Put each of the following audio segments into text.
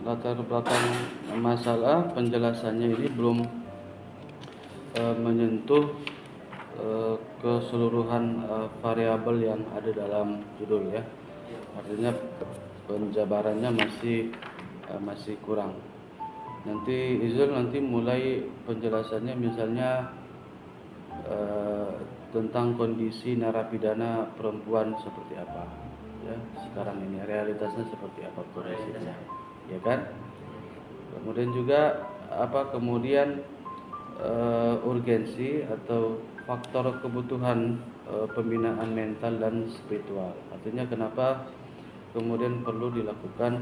latar belakang masalah penjelasannya ini belum menyentuh keseluruhan variabel yang ada dalam judul ya. Artinya penjabarannya masih kurang. Nanti Izul nanti mulai penjelasannya misalnya tentang kondisi narapidana perempuan seperti apa ya sekarang ini, realitasnya seperti apa kondisinya, ya kan? Kemudian juga kemudian urgensi atau faktor kebutuhan pembinaan mental dan spiritual. Artinya kenapa kemudian perlu dilakukan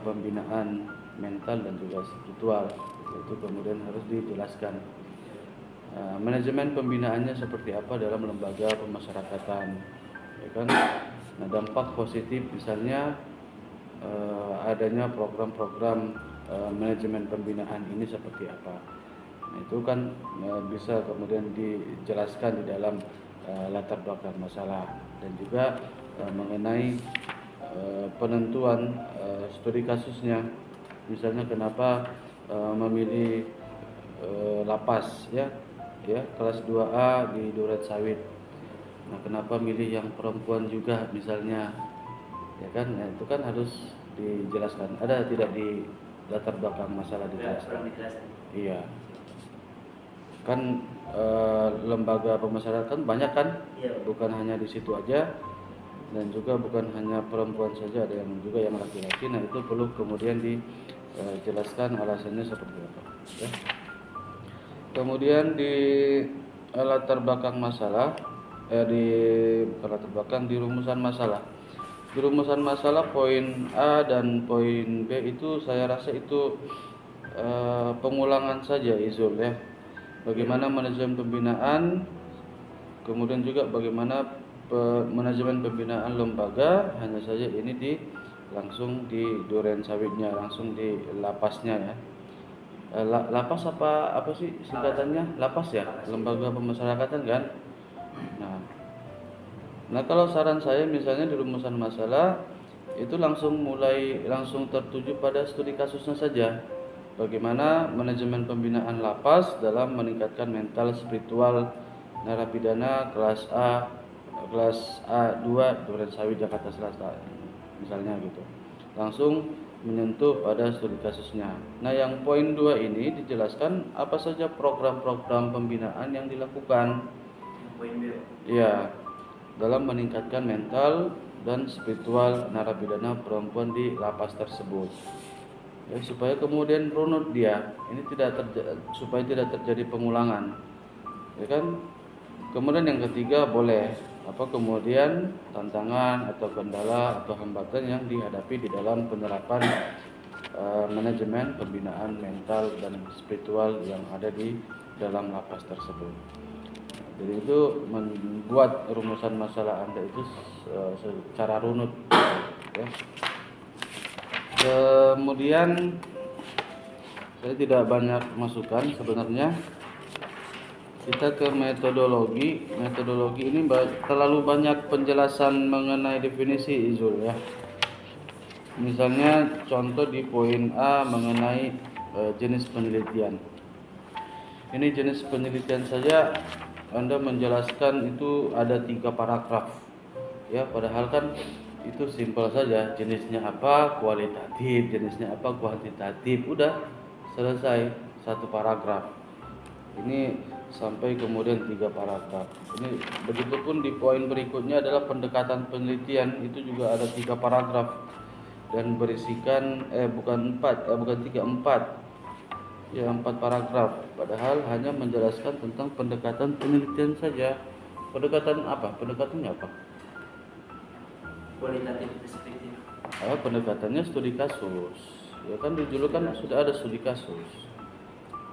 pembinaan mental dan juga spiritual, itu kemudian harus dijelaskan. Manajemen pembinaannya seperti apa dalam lembaga pemasyarakatan, ya kan? Nah, dampak positif misalnya adanya program-program manajemen pembinaan ini seperti apa. Nah, itu kan bisa kemudian dijelaskan di dalam latar belakang masalah dan juga mengenai penentuan studi kasusnya. Misalnya kenapa memilih lapas ya kelas 2A di Duren Sawit. Nah, kenapa milih yang perempuan juga misalnya, ya kan? Nah, itu kan harus dijelaskan. Ada tidak di latar belakang masalah dijelaskan? Iya. Kan lembaga pemasyarakatan banyak kan? Bukan hanya di situ aja, dan juga bukan hanya perempuan saja, ada yang juga yang laki-laki. Nah, itu perlu kemudian dijelaskan alasannya seperti apa ya. Kemudian di latar belakang masalah di rumusan masalah. Di rumusan masalah poin A dan poin B itu saya rasa itu pengulangan saja Izul ya. Bagaimana manajemen pembinaan, kemudian juga bagaimana manajemen pembinaan lembaga, hanya saja ini langsung di Duren Sawitnya, langsung di lapasnya ya. Lapas apa sih singkatannya? Lapas ya, lembaga pemasyarakatan kan. Nah, kalau saran saya misalnya di rumusan masalah itu langsung tertuju pada studi kasusnya saja. Bagaimana manajemen pembinaan lapas dalam meningkatkan mental spiritual narapidana kelas A2 Duren Sawit Jakarta Selatan misalnya gitu. Langsung menyentuh pada studi kasusnya. Nah, yang poin 2 ini dijelaskan apa saja program-program pembinaan yang dilakukan. Poin B. Iya, dalam meningkatkan mental dan spiritual narapidana perempuan di lapas tersebut. Ya, supaya kemudian runut dia, ini supaya tidak terjadi pengulangan. Ya kan? Kemudian yang ketiga boleh kemudian tantangan atau kendala atau hambatan yang dihadapi di dalam penerapan manajemen pembinaan mental dan spiritual yang ada di dalam lapas tersebut. Jadi itu membuat rumusan masalah Anda itu secara runut ya. Kemudian saya tidak banyak masukan sebenarnya. Kita ke metodologi. Metodologi ini terlalu banyak penjelasan mengenai definisi Izul ya. Misalnya contoh di poin A mengenai jenis penelitian. Ini jenis penelitian saja Anda menjelaskan itu ada 3 paragraf. Ya, padahal kan itu simpel saja, jenisnya apa, kualitatif, jenisnya apa, kuantitatif, udah selesai 1 paragraf. Ini sampai kemudian 3 paragraf. Ini begitupun di poin berikutnya adalah pendekatan penelitian, itu juga ada 3 paragraf dan berisikan bukan 3, 4. Ya, 4 paragraf. Padahal hanya menjelaskan tentang pendekatan penelitian saja. Pendekatan apa? Pendekatannya apa? Kualitatif deskriptif. Pendekatannya studi kasus. Ya kan di judul kan sudah ada studi kasus.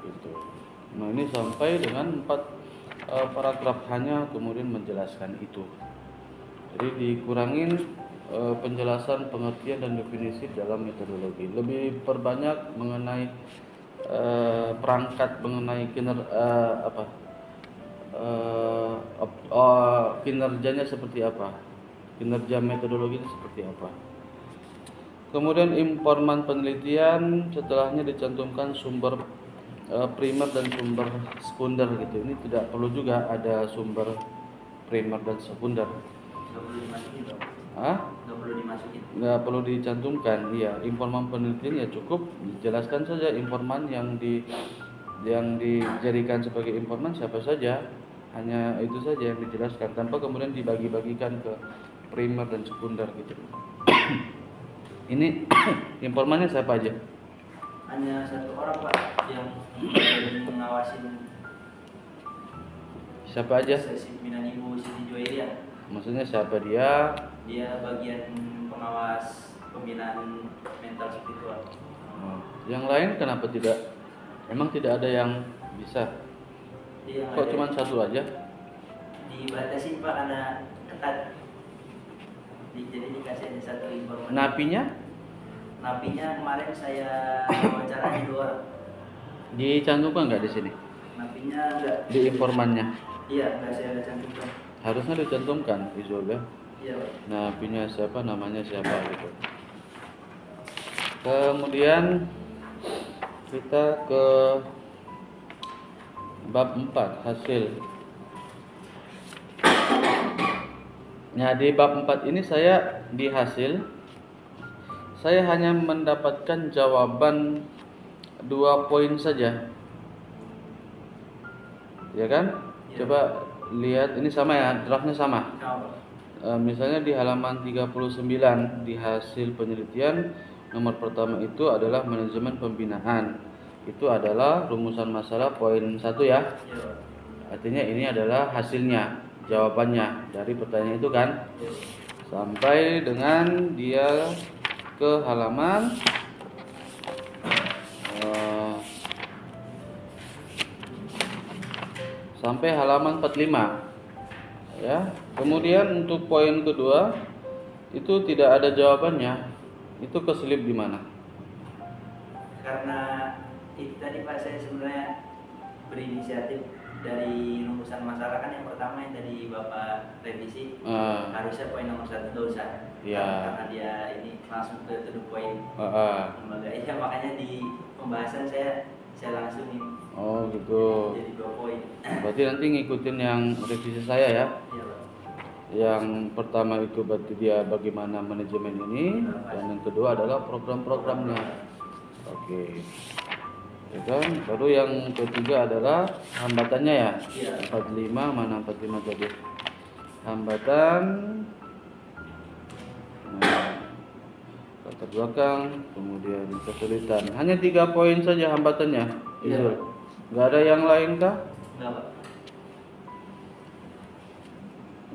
Gitu. Nah, ini sampai dengan 4 paragraf hanya kemudian menjelaskan itu. Jadi dikurangin penjelasan, pengertian dan definisi dalam metodologi. Lebih perbanyak mengenai perangkat, mengenai kinerjanya seperti apa, kinerja metodologinya seperti apa. Kemudian informan penelitian, setelahnya dicantumkan sumber primer dan sumber sekunder gitu. Ini tidak perlu juga ada sumber primer dan sekunder. Nggak perlu dimasukin dong. Hah? Nggak perlu dimasukin. Nggak perlu dicantumkan. Iya, informan penelitian ya cukup dijelaskan saja informan yang dijadikan sebagai informan siapa saja. Hanya itu saja yang dijelaskan tanpa kemudian dibagi-bagikan ke primer dan sekunder gitu. Ini informannya siapa aja? Hanya satu orang Pak yang mengawasin. Siapa aja? Sesi pembinaan Ibu Siti Juwairiah. Maksudnya siapa dia? Dia bagian pengawas pembinaan mental spiritual. Yang lain kenapa tidak? Emang tidak ada yang bisa? Dia Kok cuma satu aja? Dibatasi Pak, karena ketat. Jadi dikasih ada satu informasi. Napinya? Napinya kemarin saya wawancara di luar. Dicantumkan nggak di sini? Napinya enggak. Di informannya? Iya, enggak saya cantumkan. Harusnya dicantumkan, Izul ya. Iya Pak. Napinya siapa, namanya siapa gitu. Kemudian kita ke bab 4 hasil. Nah, di bab 4 ini saya di hasil saya hanya mendapatkan jawaban 2 poin saja. Ya kan? Ya. Coba lihat, ini sama ya, draftnya sama. Misalnya di halaman 39 di hasil penelitian nomor pertama itu adalah manajemen pembinaan. Itu adalah rumusan masalah poin 1 ya. Ya. Artinya ini adalah hasilnya, jawabannya dari pertanyaan itu kan. Ya. Sampai dengan dia ke halaman sampai halaman 45 ya. Kemudian untuk poin kedua itu tidak ada jawabannya. Itu keselip di mana? Karena itu tadi Pak, saya sebenarnya berinisiatif dari rumusan masalah kan. Yang pertama yang dari Bapak revisi, harusnya poin nomor 1 dosa. Ya. Karena dia ini langsung ke to the point. Lembaga. Ya, makanya di pembahasan saya langsung ini. Oh gitu. Jadi 2 poin. Berarti nanti ngikutin yang revisi saya ya. Iya Pak. Yang pertama itu berarti dia bagaimana manajemen ini, dan yang kedua adalah program-programnya. Oke. Ya kan? Baru yang ketiga adalah hambatannya ya. Iya. 45 mana 45 tadi? Hambatan. Nah, latar belakang, kemudian kesulitan. Hanya 3 poin saja hambatannya. Iya. Enggak ada yang lain kah? Enggak Pak.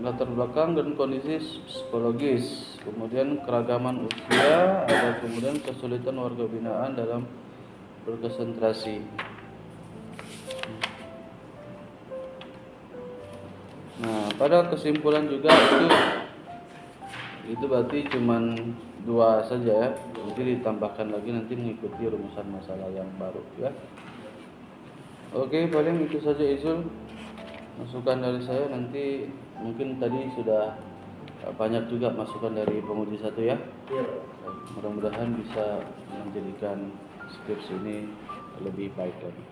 Latar belakang dan kondisi psikologis, kemudian keragaman usia, ada kemudian kesulitan warga binaan dalam berkonsentrasi. Nah, pada kesimpulan juga itu berarti cuman 2 saja ya. Nanti ditambahkan lagi nanti mengikuti rumusan masalah yang baru ya. Oke, paling itu saja Izul. Masukan dari saya, nanti mungkin tadi sudah banyak juga masukan dari penguji 1 ya. Iya. Mudah-mudahan bisa menjadikan skripsi ini lebih baik lagi.